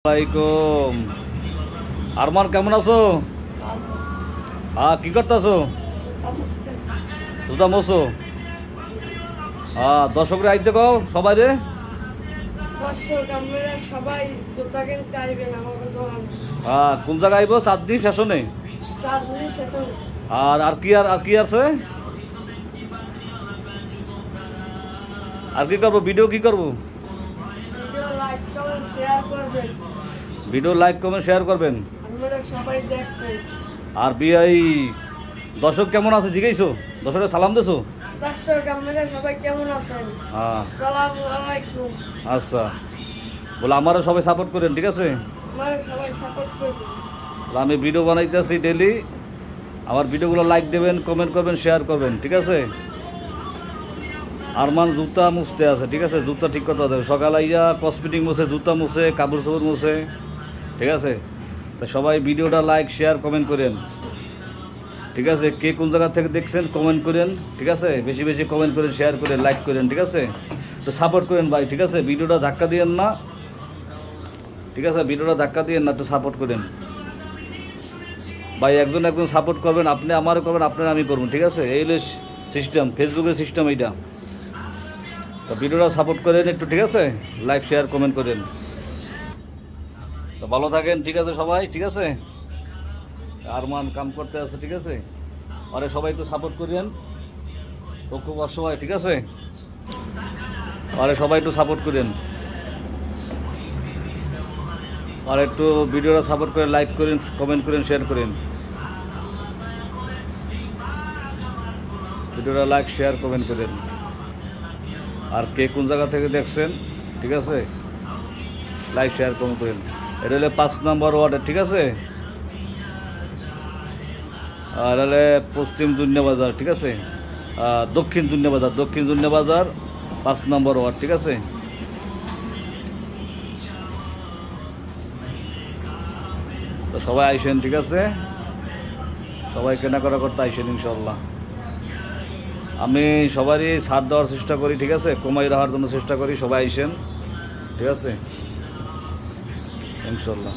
আসসালামাইকুম। আরমান কেমন আছো? কি করতেছো? জুতা মোছো? দর্শকরা আইতে কও সবাই রে। কোন জায়গায় আইব? চাঁদনি ফ্যাশনে। আর কি আছে? আর কি করবো? ভিডিও কি করবো? ভিডিও লাইক কমেন্ট শেয়ার করবেন। আর এই দর্শক কেমন আছে জিজ্ঞেসো? দর্শকের সালাম দেছো? আচ্ছা, বলে আমারও সবাই সাপোর্ট করেন, ঠিক আছে? আমি ভিডিও বানাইতেছি ডেলি, আমার ভিডিওগুলো লাইক দেবেন, কমেন্ট করবেন, শেয়ার করবেন, ঠিক আছে? আরমান জুতা মুছতে আছে, ঠিক আছে? জুতা ঠিক করতে হবে। সকালে আইয়া কসমেটিক মুছে, জুতা মুছে, কাপড় চোপড় মুছে, ঠিক আছে? তো সবাই ভিডিওটা লাইক শেয়ার কমেন্ট করেন, ঠিক আছে? কে কোন জায়গা থেকে দেখছেন কমেন্ট করেন, ঠিক আছে? বেশি বেশি কমেন্ট করেন, শেয়ার করেন, লাইক করেন, ঠিক আছে? তো সাপোর্ট করেন ভাই, ঠিক আছে? ভিডিওটা ধাক্কা দিয়েন না, ঠিক আছে? ভিডিওটা ধাক্কা দিয়েন না, একটু সাপোর্ট করেন ভাই। একজন সাপোর্ট করবেন, আপনি আমারও করবেন, আপনার আমি করবেন, ঠিক আছে? এই হলো সিস্টেম, ফেসবুকের সিস্টেম এইটা। তো ভিডিওটা সাপোর্ট করেন একটু, ঠিক আছে? লাইক শেয়ার কমেন্ট করেন। তো ভালো থাকেন, ঠিক আছে সবাই, ঠিক আছে? আরমান কাম করতে আছে, ঠিক আছে? আরে সবাই একটু সাপোর্ট করেন, ও খুব অসহায়, ঠিক আছে? আরে সবাই একটু সাপোর্ট করেন, আর একটু ভিডিওটা সাপোর্ট করেন, লাইক করেন, কমেন্ট করেন, শেয়ার করেন। ভিডিওটা লাইক শেয়ার কমেন্ট করেন। আর কে কোন জায়গা থেকে দেখছেন, ঠিক আছে? লাইক শেয়ার কমেন্ট করেন। এটা হলে 5 নম্বর ওয়ার্ডের, ঠিক আছে? আর হলে পশ্চিম জুনিয়া বাজার, ঠিক আছে? দক্ষিণ জুনিয়া বাজার 5 নম্বর ওয়ার্ড, ঠিক আছে? তো সবাই আইসেন, ঠিক আছে? সবাই কেনাকাটা করতে আইসেন ইনশাল্লাহ। আমি সবারই ছাড় দেওয়ার চেষ্টা করি, ঠিক আছে? কমাই রাখার জন্য চেষ্টা করি, সবাই আইসেন, ঠিক আছে? ইনশাল্লাহ।